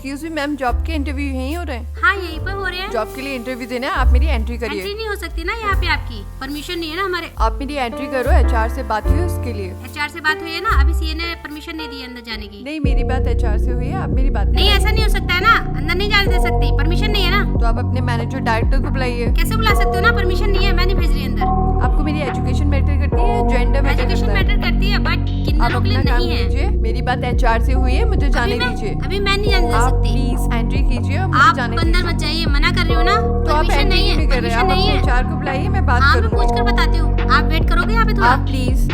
Excuse me ma'am, job के interview यहीं हो रहे हैं? हाँ यहीं पर हो रहे हैं। जॉब के लिए इंटरव्यू देना है, आप मेरी एंट्री करिए। एंट्री नहीं हो सकती ना यहाँ पे, आपकी परमिशन नहीं है ना हमारे। आप मेरी एंट्री करो, एचआर से बात हुई उसके लिए। एचआर से बात हुई है ना, अभी सीए ने परमिशन नहीं दी है अंदर जाने की। नहीं, मेरी बात एचआर से हुई है, आप मेरी बात नहीं ऐसा नहीं हो सकता है ना, अंदर नहीं जाने दे सकती, परमिशन नहीं है ना। तो आप अपने मैनेजर डायरेक्टर को बुलाइए। कैसे बुला सकते हो ना, परमिशन नहीं है, मैं नहीं भेज रही अंदर। आपको मेरी एजुकेशन मैटर करती है, जेंडर एजुकेशन मैटर करती है, बट किन्नरों के लिए नहीं है। मेरी बात एचआर से हुई है, मुझे जाने दीजिए। अभी मैं नहीं जाने दे आप सकती। प्लीज एंट्री कीजिए और मुझे आप जाने अंदर दीजिए। मत जाइए, मना कर रही हो ना। तो आप परमिशन नहीं है, नहीं कर रहे, आप अपने एचआर को बुलाइए, मैं बात हाँ मैं करूंगी। पूछ कर बताती हूँ, आप वेट करोगे यहाँ पे थोड़ा? आप please.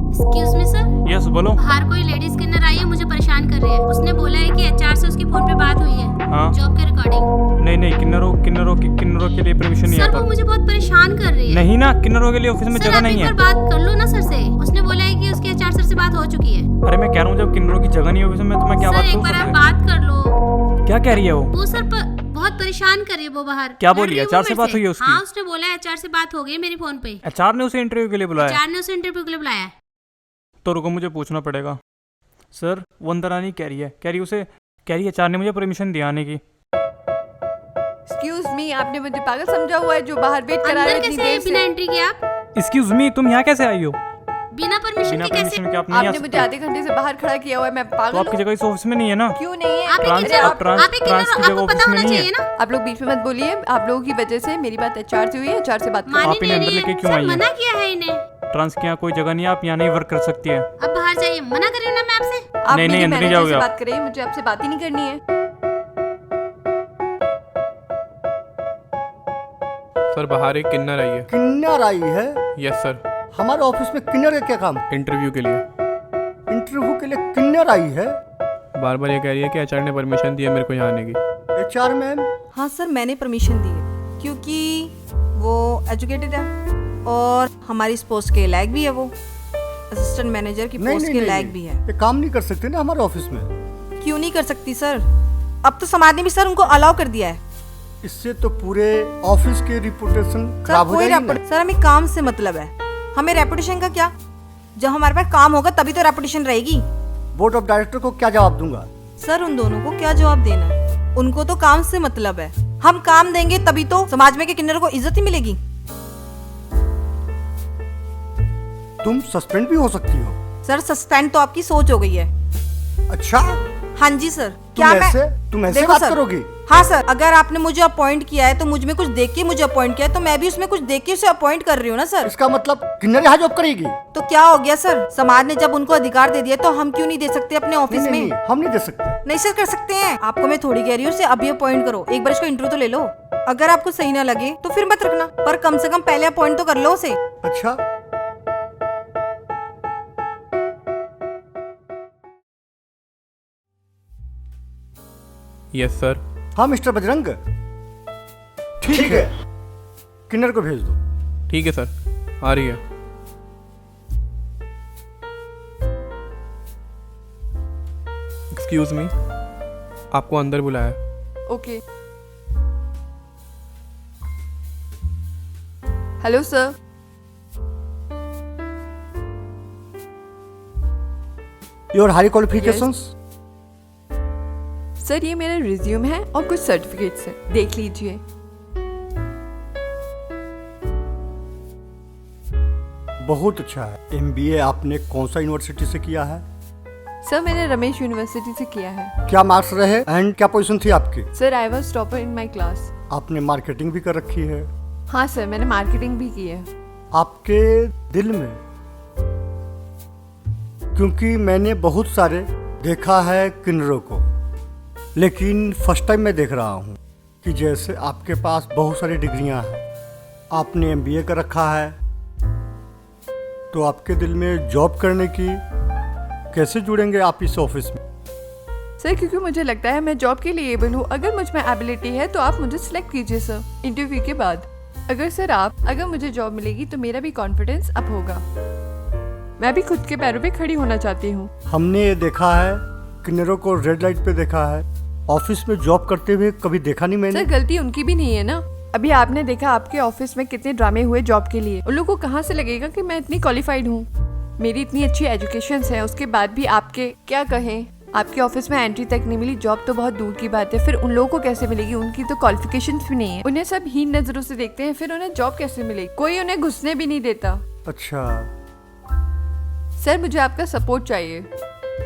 Excuse me sir. Yes बोलो। बाहर कोई लेडीज किन्नर आई है, मुझे परेशान कर रही है। उसने बोला है कि एचआर से उसकी फोन पे बात हुई है। हाँ। जॉब के रिकॉर्डिंग। नहीं किन्नरों के लिए परमिशन नहीं सर आता। वो मुझे बहुत परेशान कर रही है। नहीं ना, किन्नरों के लिए ऑफिस में जगह नहीं है। सर आप एक बार बात कर लो ना सर से। उसने बोला है कि उसके एचआर सर से बात हो चुकी है। अरे मैं कह रहा हूँ जब किन्नरों की जगह नहीं है ऑफिस में तो मैं क्या बात सर एक करूँ बार आप सबसे? बात कर लो। क्या कह रही है वो सर बहुत परेशान कर रही है वो बाहर। क्या बोली? लड़ रही है एचआर वो से मेरे बात हुई है उसकी? हाँ उसने बोला एचआर से बात हो गई मेरी फोन पे। एचआर ने उसे इंटरव्यू के लिए बुलाया? एचआर ने उसे इंटरव्यू के लिए बुलाया है। तो रुको, मुझे पूछना पड़ेगा। सर वो अंदर आनी कह रही है एचआर ने मुझे परमिशन दिया आने की। एक्सक्यूज मी, आपने मुझे पागल समझा हुआ है जो बाहर वेट करा रहे अंदर इतनी कैसे देर बिना से? एंट्री के आप? एक्सक्यूज मी, तुम यहाँ कैसे आई हो? बिना परमिशन के कैसे? परमिशन के आप नहीं आ आपने मुझे सकते। आधे घंटे से बाहर खड़ा किया हुआ है, मैं तो पागल आपकी हूँ? जगह इस ऑफिस में नहीं है ना? क्यों नहीं है? आप एक ट्रांस- किन्नर हो, आप ट्रांस- आप एक किन्नर ट्रांस हो, की जगह आपको ऑफिस पता में होना नहीं चाहिए है। ना। आप लोग बीच में मत बोलिए, आप लोगों की वजह से मेरी बात एचआर से हुई है, एचआर से बात करो। मानी आप इन्हें नहीं अंदर रही लेके है। क्यों सर आई हैं? मना किया है इन्हें। ट्रांस की यहाँ कोई जगह नहीं है, आप यहाँ नहीं वर्क कर सकती है। अब बाहर जाइए, मना कर रही हूँ ना मैं आपसे। आप नहीं, मेरे अंदर नहीं मैनेजर जाओगे से आप। बात करिए, मुझे आपसे बात ही नहीं करनी है। सर बाहर एक किन्नर आई है। किन्नर आई है? Yes sir. हमारे ऑफिस में किन्नर का क्या काम? इंटरव्यू के लिए। इंटरव्यू के लिए किन्नर आई है? बार बार ये कह रही है कि एचआर ने परमिशन दी है मेरे को यहाँ आने की। HR ma'am? हाँ सर मैंने परमिशन दी है क्योंकि वो एजुकेटेड है और हमारी इस पोस्ट के लायक भी है। वो असिस्टेंट मैनेजर की पोस्ट के लायक भी है। ये काम नहीं कर सकते ना हमारे ऑफिस में? क्यों नहीं कर सकती सर? अब तो समाज ने भी सर उनको अलाउ कर दिया है। इससे तो पूरे ऑफिस की रिपुटेशन खराब हो जाएगी ना। सर हमें काम से मतलब है, हमें रेपुटेशन का क्या? जब हमारे पास काम होगा तभी तो रेपुटेशन रहेगी। बोर्ड ऑफ डायरेक्टर को क्या जवाब दूंगा? सर उन दोनों को क्या जवाब देना है? उनको तो काम से मतलब है। हम काम देंगे तभी तो समाज में के किन्नर को इज्जत ही मिलेगी। तुम सस्पेंड भी हो सकती हो। सर सस्पेंड तो आपकी सोच हो गई है। अच्छा, हाँ जी सर। तुम ऐसे देखो बात सर, करोगी? हाँ सर, अगर आपने मुझे अपॉइंट किया है तो मुझ में कुछ देख के मुझे अपॉइंट किया है तो मैं भी उसमें कुछ देख के उसे अपॉइंट कर रही हूँ ना सर। इसका मतलब किन्नर यहाँ जॉब करेगी? तो क्या हो गया सर? समाज ने जब उनको अधिकार दे दिया तो हम क्यों नहीं दे सकते अपने ऑफिस में? नहीं, हम नहीं दे सकते। नहीं सर कर सकते हैं। आपको मैं थोड़ी कह रही हूँ, उसे अभी अपॉइंट करो, एक बार इसको इंटरव्यू तो ले लो। अगर आपको सही ना लगे तो फिर मत रखना, पर कम से कम पहले अपॉइंट तो कर लो उसे। अच्छा, यस सर। हाँ मिस्टर बजरंग, ठीक है, किन्नर को भेज दो। ठीक है सर, आ रही है। एक्सक्यूज मी, आपको अंदर बुलाया है। Okay. Hello sir. Your high qualifications? Sir ये मेरा रिज्यूम है और कुछ सर्टिफिकेट्स हैं, देख लीजिए। बहुत अच्छा है। एमबीए आपने कौन सा यूनिवर्सिटी से किया है? सर मैंने रमेश यूनिवर्सिटी से किया है। क्या मार्क्स रहे एंड क्या पोजीशन थी आपकी? Sir I was topper in my class. आपने मार्केटिंग भी कर रखी है? हाँ सर, मैंने मार्केटिंग भी की है। आपके दिल में, क्योंकि मैंने बहुत सारे देखा है किन्नरों को, लेकिन फर्स्ट टाइम मैं देख रहा हूँ कि जैसे आपके पास बहुत सारी डिग्रियाँ हैं, आपने एमबीए कर रखा है, तो आपके दिल में जॉब करने की कैसे जुड़ेंगे आप इस ऑफिस में? सर क्योंकि मुझे लगता है मैं जॉब के लिए एबल हूँ। अगर मुझ में एबिलिटी है तो आप मुझे सिलेक्ट कीजिए सर, इंटरव्यू के बाद। अगर मुझे जॉब मिलेगी तो मेरा भी कॉन्फिडेंस अप होगा। मैं भी खुद के पैरों पे खड़ी होना चाहती हूँ। हमने ये देखा है, किन्नरों को रेड लाइट पे देखा है, ऑफिस में जॉब करते हुए कभी देखा नहीं मैंने। सर गलती उनकी भी नहीं है ना। अभी आपने देखा आपके ऑफिस में कितने ड्रामे हुए जॉब के लिए। उन लोगों को कहाँ से लगेगा कि मैं इतनी क्वालिफाइड हूँ। मेरी इतनी अच्छी एजुकेशन है, उसके बाद भी आपके क्या कहें, आपके ऑफिस में एंट्री तक नहीं मिली, जॉब तो बहुत दूर की बात है। फिर उन लोगों को कैसे मिलेगी? उनकी तो क्वालिफिकेशंस भी नहीं है, उन्हें सब हीन नजरों से देखते हैं, फिर उन्हें जॉब कैसे मिलेगी? कोई उन्हें घुसने भी नहीं देता। अच्छा, सर मुझे आपका सपोर्ट चाहिए।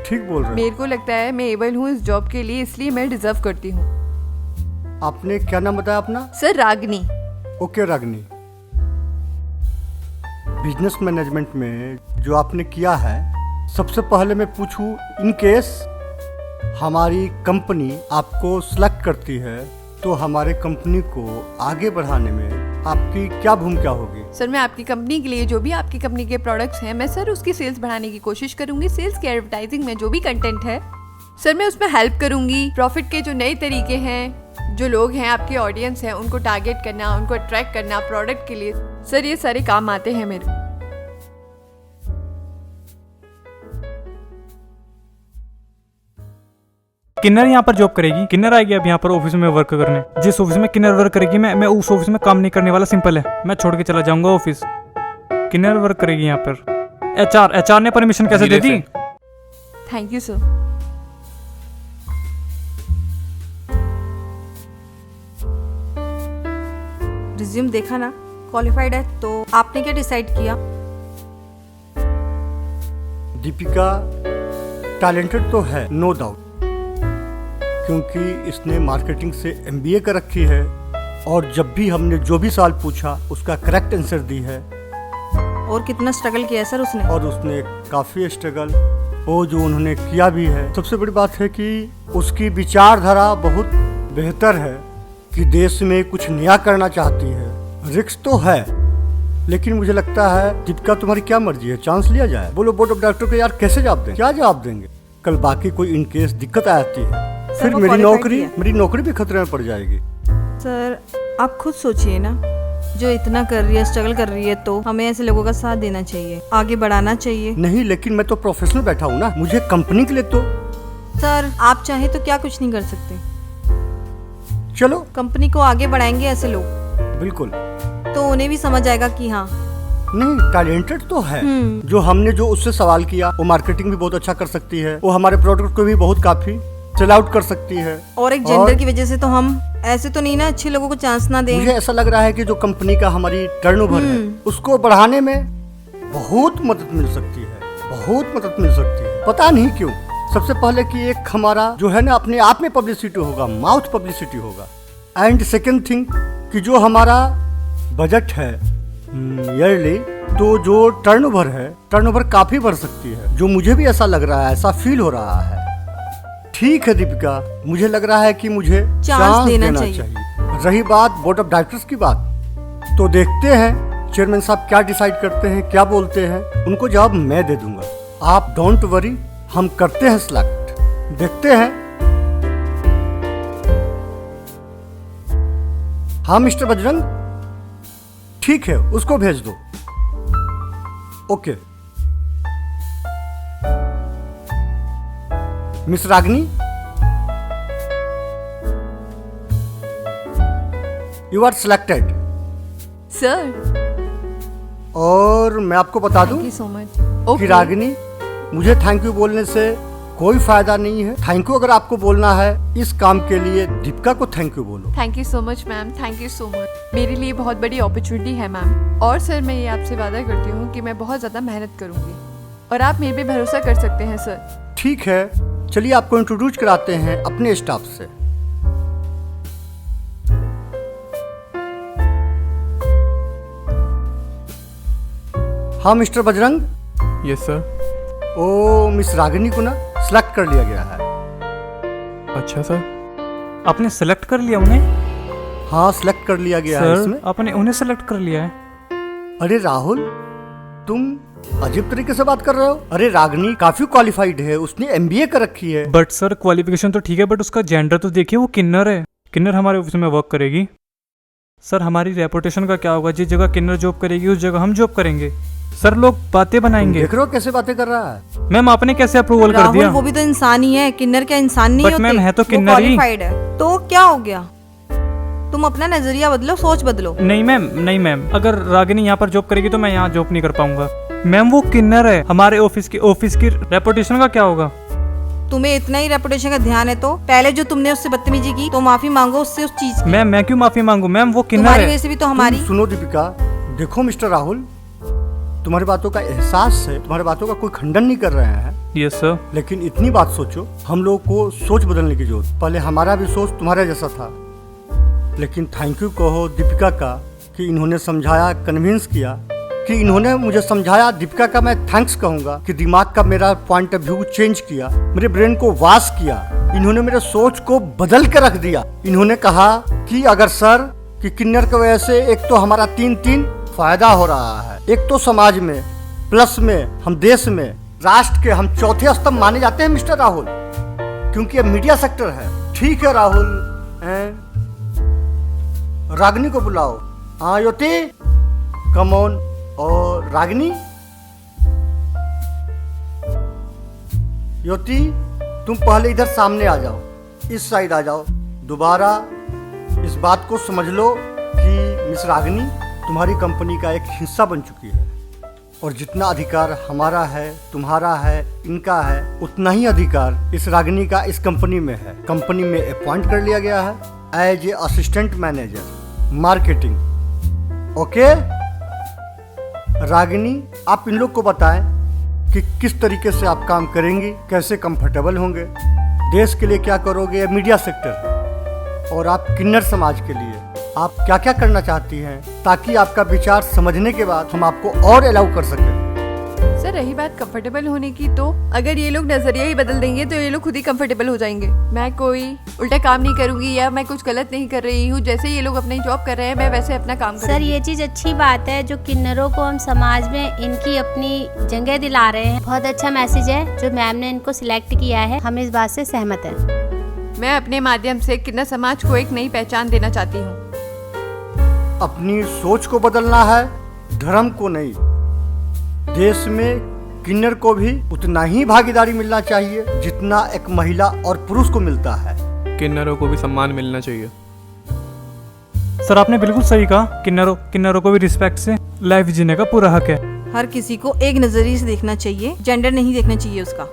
ठीक बोल रहे मेरे को लगता है मैं एबल हूँ इस जॉब के लिए, इसलिए मैं डिजर्व करती हूँ। हो। आपने क्या नाम बताया अपना? सर रागनी। ओके रागनी, बिजनेस मैनेजमेंट में जो आपने किया है, सबसे पहले मैं पूछूं, इन केस हमारी कंपनी आपको सिलेक्ट करती है तो हमारे कंपनी को आगे बढ़ाने में आपकी क्या भूमिका होगी? सर मैं आपकी कंपनी के लिए जो भी आपकी कंपनी के प्रोडक्ट्स हैं, मैं सर उसकी सेल्स बढ़ाने की कोशिश करूंगी। सेल्स के एडवर्टाइजिंग में जो भी कंटेंट है सर मैं उसमें हेल्प करूंगी। प्रॉफिट के जो नए तरीके हैं, जो लोग हैं आपके ऑडियंस हैं, उनको टारगेट करना, उनको अट्रैक्ट करना प्रोडक्ट के लिए, सर ये सारे काम आते हैं मेरे। किन्नर यहाँ पर जॉब करेगी? किन्नर आएगी अब यहाँ पर ऑफिस में वर्क करने? जिस ऑफिस में किन्नर वर्क करेगी, मैं उस ऑफिस में काम नहीं करने वाला। सिंपल है, मैं छोड़ के चला जाऊंगा ऑफिस। किन्नर वर्क करेगी यहाँ पर। एचआर ने परमिशन कैसे दे दी? Thank you sir. रिज्यूम देखा ना, क्वालिफाइड है, तो आपने क्या डिसाइड किया? दीपिका टैलेंटेड तो है, नो डाउट, क्योंकि इसने मार्केटिंग से एमबीए कर रखी है और जब भी हमने जो भी सवाल पूछा उसका करेक्ट आंसर दी है। और कितना स्ट्रगल किया है सर उसने? और उसने काफ़ी स्ट्रगल, वो जो उन्होंने किया भी है। सबसे बड़ी बात है कि उसकी विचारधारा बहुत बेहतर है कि देश में कुछ नया करना चाहती है। रिस्क तो है, लेकिन मुझे लगता है दीपिका तुम्हारी क्या मर्जी है, चांस लिया जाए। बोलो बोर्ड ऑफ डायरेक्टर को यार कैसे जवाब दें, क्या जवाब देंगे? कल बाकी कोई इनकेस दिक्कत आती है फिर वो मेरी qualified नौकरी भी खतरे में पड़ जाएगी। सर आप खुद सोचिए ना, जो इतना कर रही है, स्ट्रगल कर रही है, तो हमें ऐसे लोगों का साथ देना चाहिए, आगे बढ़ाना चाहिए। नहीं, लेकिन मैं तो प्रोफेशनल बैठा हूँ ना, मुझे कंपनी के लिए तो। सर आप चाहे तो क्या कुछ नहीं कर सकते, चलो कंपनी को आगे बढ़ाएंगे ऐसे लोग, बिल्कुल। तो उन्हें भी समझ आएगा कि हाँ नहीं, टैलेंटेड तो है। जो हमने जो उससे सवाल किया, वो मार्केटिंग भी बहुत अच्छा कर सकती है, वो हमारे प्रोडक्ट को भी बहुत काफी सेल आउट कर सकती है। और एक जेंडर की वजह से तो हम ऐसे तो नहीं ना अच्छे लोगों को चांस ना दें। मुझे ऐसा लग रहा है कि जो कंपनी का हमारी टर्नओवर है उसको बढ़ाने में बहुत मदद मिल सकती है, बहुत मदद मिल सकती है। पता नहीं क्यों। सबसे पहले कि एक हमारा जो है ना अपने आप में पब्लिसिटी होगा, माउथ पब्लिसिटी होगा। एंड सेकेंड थिंग कि जो हमारा बजट है ईयरली, तो जो टर्नओवर है, टर्नओवर काफी बढ़ सकती है, जो मुझे भी ऐसा लग रहा है, ऐसा फील हो रहा है। ठीक है दीपिका, मुझे लग रहा है कि मुझे चांस देना चाहिए। रही बात बोर्ड ऑफ डायरेक्टर्स की बात, तो देखते हैं चेयरमैन साहब क्या डिसाइड करते हैं, क्या बोलते हैं, उनको जवाब मैं दे दूंगा। आप डोंट वरी, हम करते हैं सिलेक्ट, देखते हैं। हाँ मिस्टर बजरंग, ठीक है, उसको भेज दो। Okay Miss Ragini, you are selected. Sir और मैं आपको बता दूं थैंक यू सो मच। कि ओके रागिनी, मुझे थैंक यू बोलने से कोई फायदा नहीं है। थैंक यू अगर आपको बोलना है इस काम के लिए, दीपिका को थैंक यू बोलो। Thank you so much ma'am, thank you so much. मेरे लिए बहुत बड़ी अपॉर्चुनिटी है मैम। और सर मैं ये आपसे वादा करती हूँ कि मैं बहुत ज़्यादा मेहनत करूँगी और आप मेरे पे भरोसा कर सकते हैं सर। ठीक है, चलिए आपको इंट्रोड्यूस कराते हैं अपने स्टाफ से। हाँ मिस्टर बजरंग। Yes sir. ओ मिस रागिनी को ना सिलेक्ट कर लिया गया है। अच्छा सर। आपने सेलेक्ट कर लिया उन्हें? हाँ सिलेक्ट कर लिया गया है सर इसमें। आपने उन्हें सेलेक्ट कर लिया है? अरे राहुल, तुम अजीब तरीके से बात कर रहे हो। अरे रागिनी काफी क्वालिफाइड है, उसने एमबीए कर रखी है। बट सर क्वालिफिकेशन तो ठीक है, बट उसका जेंडर तो देखिए, वो किन्नर है। किन्नर हमारे ऑफिस में वर्क करेगी। सर हमारी रेपुटेशन का क्या होगा? जिस जगह किन्नर जॉब करेगी उस जगह हम जॉब करेंगे। सर लोग बातें बनाएंगे। देख रहे हो कैसे बातें कर रहा है। मैम आपने कैसे अप्रूवल कर राहुल दिया? वो भी तो इंसान ही है, किन्नर क्या इंसान नहीं But होते? मैम, है तो वो किन्नर ही। qualified है, तो क्या हो गया? तुम अपना नजरिया बदलो, सोच बदलो। नहीं मैम, नहीं मैम, अगर रागिनी यहाँ पर जॉब करेगी तो मैं यहाँ जॉब नहीं कर पाऊंगा। मैम वो किन्नर है, हमारे ऑफिस की रेपुटेशन का क्या होगा? तुम्हें इतना ही रेपुटेशन का ध्यान है तो पहले जो तुमने उससे बदतमीजी की तो माफी मांगो उससे उस चीज की। मैम मैं क्यों माफी मांगू? मैम वो किन्नर तुम्हारी है। वजह से भी तो हमारी। तुम सुनो दीपिका, देखो मिस्टर राहुल, तुम्हारी बातों का एहसास है, तुम्हारी बातों का कोई खंडन नहीं कर रहे हैं, यस सर। लेकिन इतनी बात सोचो, हम लोग को सोच बदलने की जरूरत। पहले हमारा भी सोच तुम्हारे जैसा था, लेकिन थैंक यू कहो दीपिका का कि इन्होंने समझाया, कन्विंस किया, कि इन्होंने मुझे समझाया। दीपिका का मैं थैंक्स कहूँगा कि दिमाग का मेरा पॉइंट ऑफ व्यू चेंज किया, मेरे ब्रेन को वाश किया, इन्होंने मेरे सोच को बदल के रख दिया। इन्होंने कहा कि अगर सर कि किन्नर की वजह से एक तो हमारा तीन फायदा हो रहा है, एक तो समाज में, प्लस में हम देश में, राष्ट्र के हम चौथे स्तंभ माने जाते हैं मिस्टर राहुल, क्योंकि अब मीडिया सेक्टर है। ठीक है राहुल, रागिनी को बुलाओ। हाँ योति, कम ऑन। और रागिनी, योति तुम पहले इधर सामने आ जाओ, इस साइड आ जाओ। दोबारा इस बात को समझ लो कि मिस रागिनी तुम्हारी कंपनी का एक हिस्सा बन चुकी है, और जितना अधिकार हमारा है, तुम्हारा है, इनका है, उतना ही अधिकार इस रागिनी का इस कंपनी में है। कंपनी में अपॉइंट कर लिया गया है as a assistant manager marketing. Okay Ragini, आप इन लोग को बताएं कि किस तरीके से आप काम करेंगी, कैसे कंफर्टेबल होंगे, देश के लिए क्या करोगे, मीडिया सेक्टर, और आप किन्नर समाज के लिए आप क्या क्या करना चाहती हैं, ताकि आपका विचार समझने के बाद हम आपको और अलाउ कर सकें। सर रही बात कंफर्टेबल होने की, तो अगर ये लोग नजरिया ही बदल देंगे तो ये लोग खुद ही कंफर्टेबल हो जाएंगे। मैं कोई उल्टा काम नहीं करूंगी या मैं कुछ गलत नहीं कर रही हूँ। जैसे ये लोग अपनी जॉब कर रहे हैं, मैं वैसे अपना काम सर करूंगी। ये चीज़ अच्छी बात है जो किन्नरों को हम समाज में इनकी अपनी जगह दिला रहे हैं। बहुत अच्छा मैसेज है जो मैम ने इनको सिलेक्ट किया है, हम इस बात से सहमत हैं। मैं अपने माध्यम से किन्नर समाज को एक नई पहचान देना चाहती हूँ। अपनी सोच को बदलना है, धर्म को नहीं। देश में किन्नर को भी उतना ही भागीदारी मिलना चाहिए जितना एक महिला और पुरुष को मिलता है। किन्नरों को भी सम्मान मिलना चाहिए। सर आपने बिल्कुल सही कहा, किन्नरों को भी रिस्पेक्ट से लाइफ जीने का पूरा हक है। हर किसी को एक नजरिए से देखना चाहिए, जेंडर नहीं देखना चाहिए उसका।